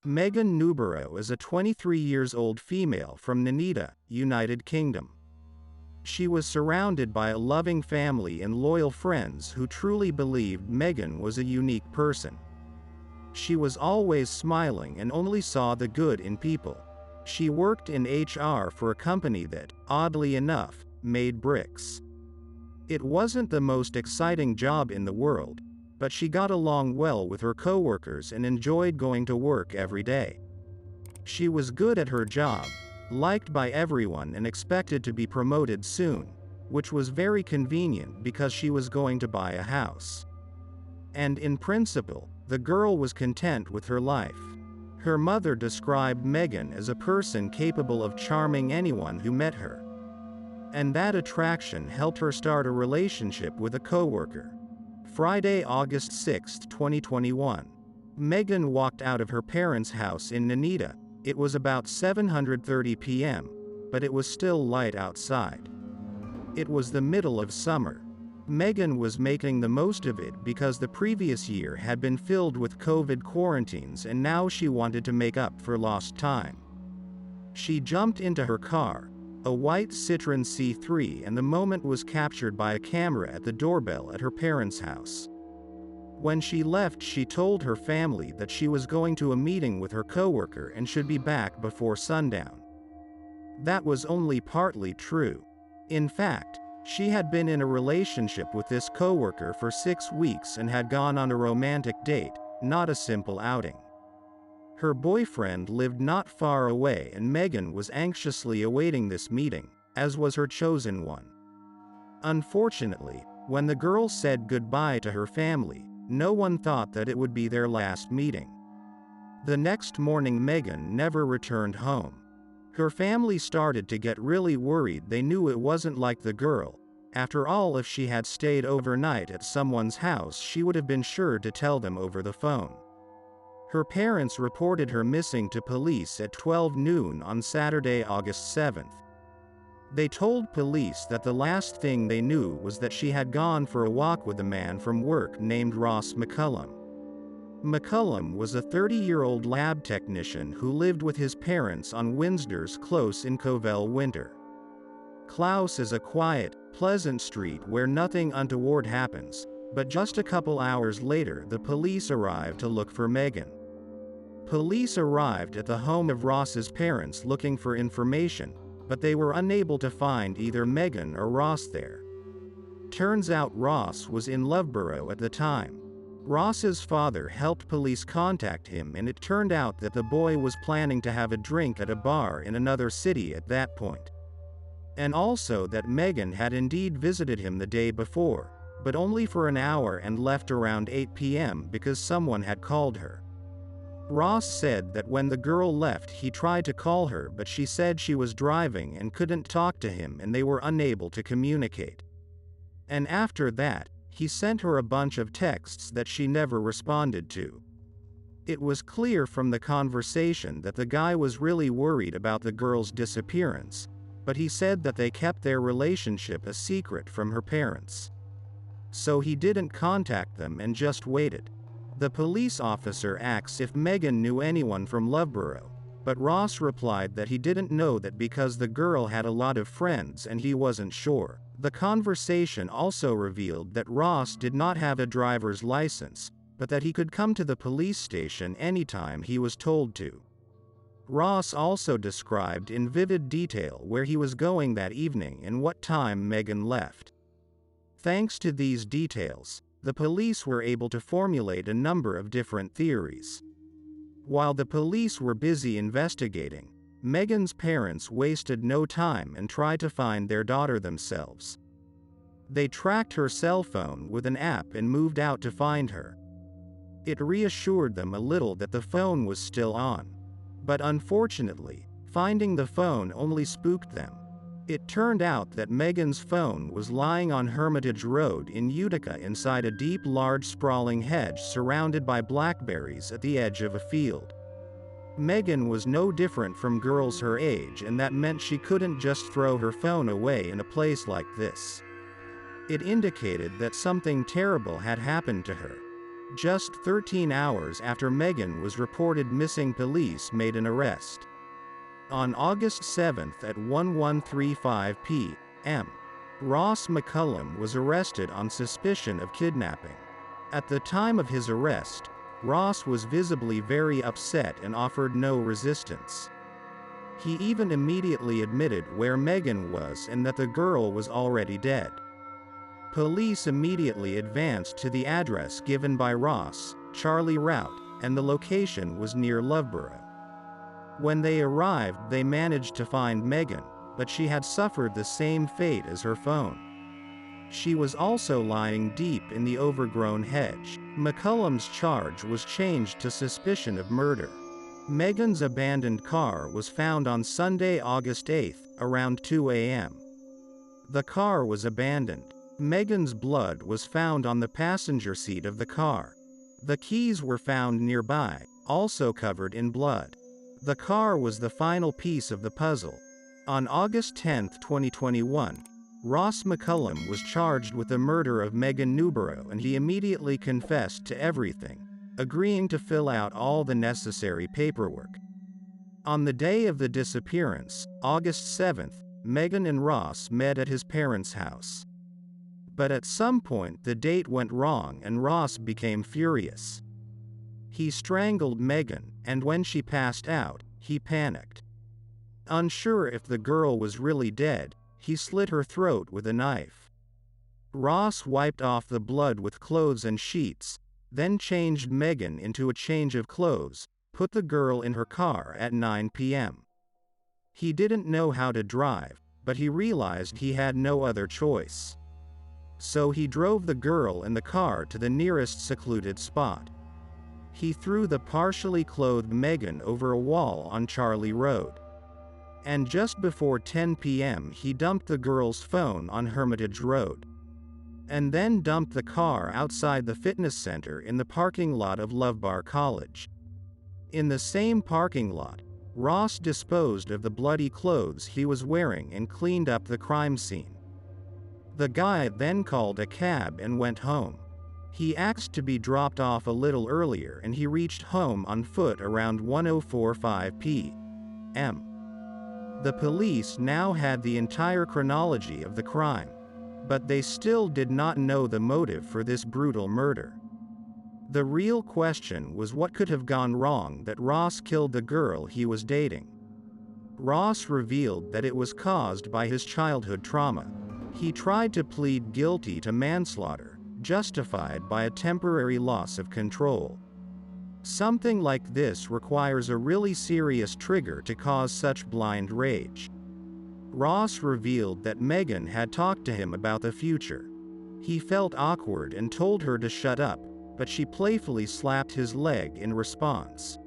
Megan Newborough is a 23 years old female from Nanita, United Kingdom. She was surrounded by a loving family and loyal friends who truly believed Megan was a unique person. She was always smiling and only saw the good in people. She worked in HR for a company that, oddly enough, made bricks. It wasn't the most exciting job in the world, but she got along well with her coworkers and enjoyed going to work every day. She was good at her job, liked by everyone and expected to be promoted soon, which was very convenient because she was going to buy a house. And in principle, the girl was content with her life. Her mother described Megan as a person capable of charming anyone who met her. And that attraction helped her start a relationship with a coworker. Friday, August 6, 2021. Megan walked out of her parents' house in Nanita. It was about 7:30 p.m., but it was still light outside. It was the middle of summer. Megan was making the most of it because the previous year had been filled with COVID quarantines and now she wanted to make up for lost time. She jumped into her car, a white Citroen C3, and the moment was captured by a camera at the doorbell at her parents' house. When she left, she told her family that she was going to a meeting with her coworker and should be back before sundown. That was only partly true. In fact, she had been in a relationship with this coworker for 6 weeks and had gone on a romantic date, not a simple outing. Her boyfriend lived not far away and Megan was anxiously awaiting this meeting, as was her chosen one. Unfortunately, when the girl said goodbye to her family, no one thought that it would be their last meeting. The next morning Megan never returned home. Her family started to get really worried. They knew it wasn't like the girl. After all, if she had stayed overnight at someone's house, she would have been sure to tell them over the phone. Her parents reported her missing to police at 12 noon on Saturday, August 7th. They told police that the last thing they knew was that she had gone for a walk with a man from work named Ross McCullum. McCullum was a 30-year-old lab technician who lived with his parents on Windsors Close in Covell Winter. Close is a quiet, pleasant street where nothing untoward happens, but just a couple hours later the police arrived to look for Megan. Police arrived at the home of Ross's parents looking for information, but they were unable to find either Megan or Ross there. Turns out Ross was in Newborough at the time. Ross's father helped police contact him, and it turned out that the boy was planning to have a drink at a bar in another city at that point. And also that Megan had indeed visited him the day before, but only for an hour and left around 8 p.m. because someone had called her. Ross said that when the girl left he tried to call her, but she said she was driving and couldn't talk to him and they were unable to communicate. And after that, he sent her a bunch of texts that she never responded to. It was clear from the conversation that the guy was really worried about the girl's disappearance, but he said that they kept their relationship a secret from her parents. So he didn't contact them and just waited. The police officer asked if Megan knew anyone from Newborough, but Ross replied that he didn't know that because the girl had a lot of friends and he wasn't sure. The conversation also revealed that Ross did not have a driver's license, but that he could come to the police station anytime he was told to. Ross also described in vivid detail where he was going that evening and what time Megan left. Thanks to these details, the police were able to formulate a number of different theories. While the police were busy investigating, Megan's parents wasted no time and tried to find their daughter themselves. They tracked her cell phone with an app and moved out to find her. It reassured them a little that the phone was still on. But unfortunately, finding the phone only spooked them. It turned out that Megan's phone was lying on Hermitage Road in Utica inside a deep, large, sprawling hedge surrounded by blackberries at the edge of a field. Megan was no different from girls her age, and that meant she couldn't just throw her phone away in a place like this. It indicated that something terrible had happened to her. Just 13 hours after Megan was reported missing, police made an arrest. On August 7 at 11:35 p.m., Ross McCullum was arrested on suspicion of kidnapping. At the time of his arrest, Ross was visibly very upset and offered no resistance. He even immediately admitted where Megan was and that the girl was already dead. Police immediately advanced to the address given by Ross, Charlie Route, and the location was near Newborough. When they arrived, they managed to find Megan, but she had suffered the same fate as her phone. She was also lying deep in the overgrown hedge. McCullum's charge was changed to suspicion of murder. Megan's abandoned car was found on Sunday, August 8, around 2 a.m. The car was abandoned. Megan's blood was found on the passenger seat of the car. The keys were found nearby, also covered in blood. The car was the final piece of the puzzle. On August 10, 2021, Ross McCullum was charged with the murder of Megan Newborough, and he immediately confessed to everything, agreeing to fill out all the necessary paperwork. On the day of the disappearance, August 7, Megan and Ross met at his parents' house. But at some point the date went wrong and Ross became furious. He strangled Megan, and when she passed out, he panicked. Unsure if the girl was really dead, he slit her throat with a knife. Ross wiped off the blood with clothes and sheets, then changed Megan into a change of clothes, put the girl in her car at 9 p.m. He didn't know how to drive, but he realized he had no other choice. So he drove the girl and the car to the nearest secluded spot. He threw the partially clothed Megan over a wall on Charlie Road. And just before 10 p.m. he dumped the girl's phone on Hermitage Road. And then dumped the car outside the fitness center in the parking lot of Newborough College. In the same parking lot, Ross disposed of the bloody clothes he was wearing and cleaned up the crime scene. The guy then called a cab and went home. He asked to be dropped off a little earlier and he reached home on foot around 10:45 p.m. The police now had the entire chronology of the crime, but they still did not know the motive for this brutal murder. The real question was what could have gone wrong that Ross killed the girl he was dating. Ross revealed that it was caused by his childhood trauma. He tried to plead guilty to manslaughter, justified by a temporary loss of control. Something like this requires a really serious trigger to cause such blind rage. Ross revealed that Megan had talked to him about the future. He felt awkward and told her to shut up, but she playfully slapped his leg in response.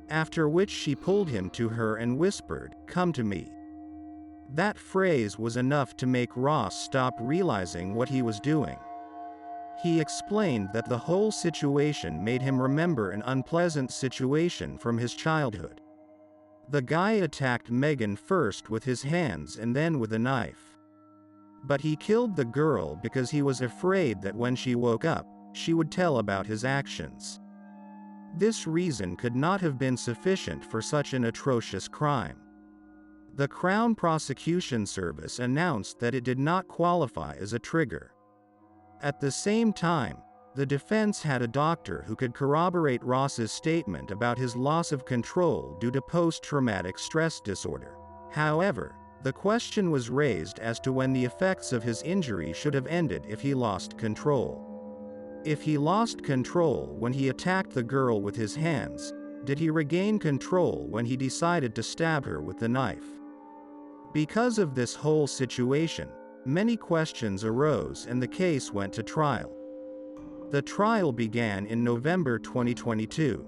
After which she pulled him to her and whispered, "Come to me." That phrase was enough to make Ross stop realizing what he was doing. He explained that the whole situation made him remember an unpleasant situation from his childhood. The guy attacked Megan first with his hands and then with a knife. But he killed the girl because he was afraid that when she woke up, she would tell about his actions. This reason could not have been sufficient for such an atrocious crime. The Crown Prosecution Service announced that it did not qualify as a trigger. At the same time, the defense had a doctor who could corroborate Ross's statement about his loss of control due to post-traumatic stress disorder. However, the question was raised as to when the effects of his injury should have ended if he lost control. If he lost control when he attacked the girl with his hands, did he regain control when he decided to stab her with the knife? Because of this whole situation, many questions arose and the case went to trial. The trial began in November 2022.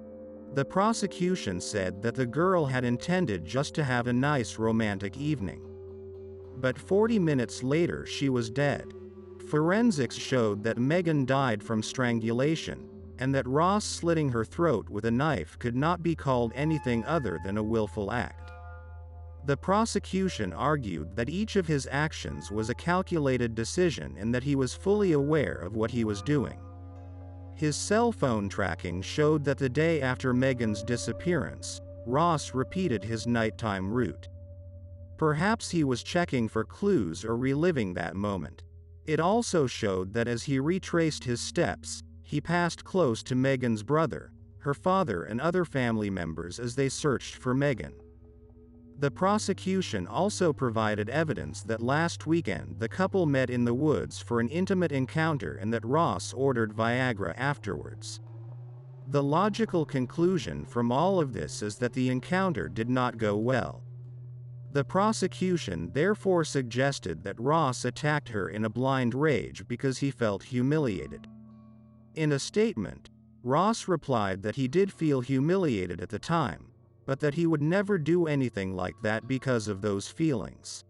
The prosecution said that the girl had intended just to have a nice romantic evening. But 40 minutes later she was dead. Forensics showed that Megan died from strangulation, and that Ross slitting her throat with a knife could not be called anything other than a willful act. The prosecution argued that each of his actions was a calculated decision and that he was fully aware of what he was doing. His cell phone tracking showed that the day after Megan's disappearance, Ross repeated his nighttime route. Perhaps he was checking for clues or reliving that moment. It also showed that as he retraced his steps, he passed close to Megan's brother, her father and other family members as they searched for Megan. The prosecution also provided evidence that last weekend the couple met in the woods for an intimate encounter and that Ross ordered Viagra afterwards. The logical conclusion from all of this is that the encounter did not go well. The prosecution therefore suggested that Ross attacked her in a blind rage because he felt humiliated. In a statement, Ross replied that he did feel humiliated at the time, but that he would never do anything like that because of those feelings.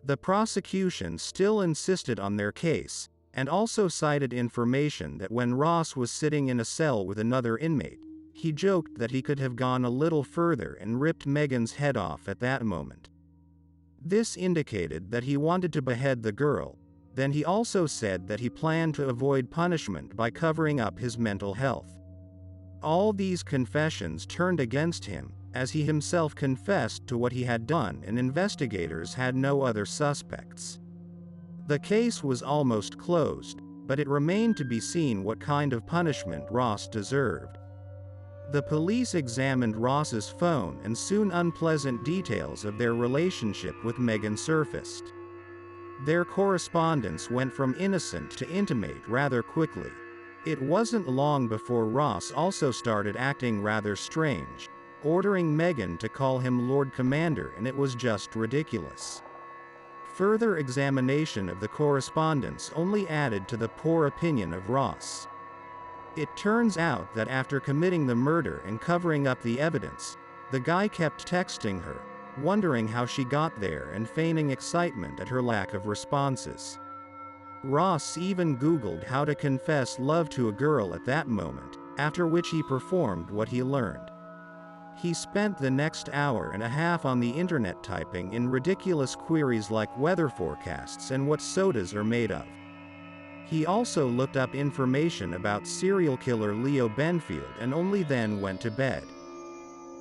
The prosecution still insisted on their case, and also cited information that when Ross was sitting in a cell with another inmate, he joked that he could have gone a little further and ripped Megan's head off at that moment. This indicated that he wanted to behead the girl. Then he also said that he planned to avoid punishment by covering up his mental health. All these confessions turned against him, as he himself confessed to what he had done and investigators had no other suspects. The case was almost closed, but it remained to be seen what kind of punishment Ross deserved. The police examined Ross's phone and soon unpleasant details of their relationship with Megan surfaced. Their correspondence went from innocent to intimate rather quickly. It wasn't long before Ross also started acting rather strange, ordering Megan to call him Lord Commander, and it was just ridiculous. Further examination of the correspondence only added to the poor opinion of Ross. It turns out that after committing the murder and covering up the evidence, the guy kept texting her, wondering how she got there and feigning excitement at her lack of responses. Ross even Googled how to confess love to a girl at that moment, after which he performed what he learned. He spent the next hour and a half on the internet typing in ridiculous queries like weather forecasts and what sodas are made of. He also looked up information about serial killer Leo Benfield and only then went to bed.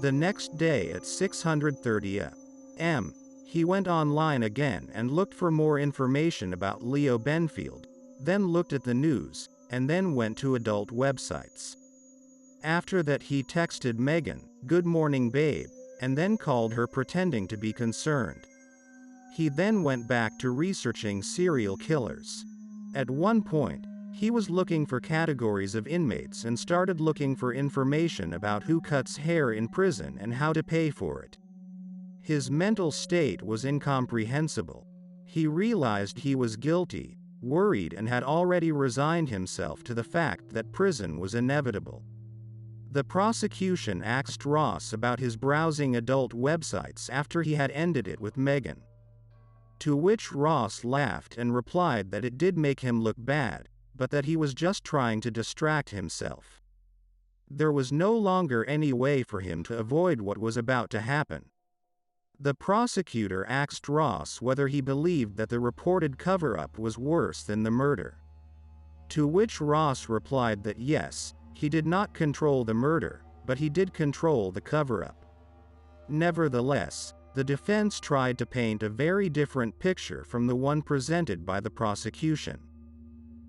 The next day at 6:30 a.m., he went online again and looked for more information about Leo Benfield, then looked at the news, and then went to adult websites. After that he texted Megan, "Good morning babe," and then called her pretending to be concerned. He then went back to researching serial killers. At one point, he was looking for categories of inmates and started looking for information about who cuts hair in prison and how to pay for it. His mental state was incomprehensible. He realized he was guilty, worried, and had already resigned himself to the fact that prison was inevitable. The prosecution asked Ross about his browsing adult websites after he had ended it with Megan. To which Ross laughed and replied that it did make him look bad, but that he was just trying to distract himself. There was no longer any way for him to avoid what was about to happen. The prosecutor asked Ross whether he believed that the reported cover-up was worse than the murder. To which Ross replied that yes, he did not control the murder, but he did control the cover-up. Nevertheless, the defense tried to paint a very different picture from the one presented by the prosecution.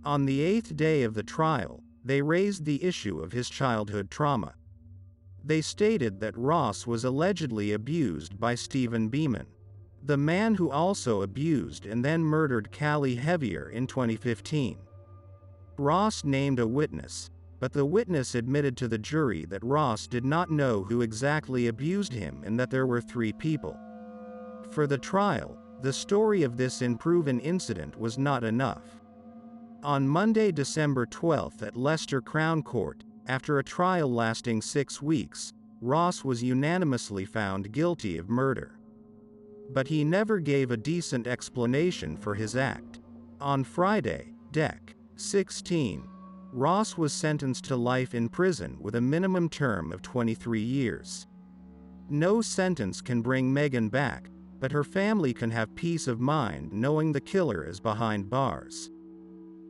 On the 8th day of the trial, they raised the issue of his childhood trauma. They stated that Ross was allegedly abused by Stephen Beeman, the man who also abused and then murdered Callie Heavier in 2015. Ross named a witness, but the witness admitted to the jury that Ross did not know who exactly abused him and that there were 3 people. For the trial, the story of this unproven incident was not enough. On Monday, December 12 at Leicester Crown Court, after a trial lasting 6 weeks, Ross was unanimously found guilty of murder. But he never gave a decent explanation for his act. On Friday, Dec. 16, Ross was sentenced to life in prison with a minimum term of 23 years. No sentence can bring Megan back, but her family can have peace of mind knowing the killer is behind bars.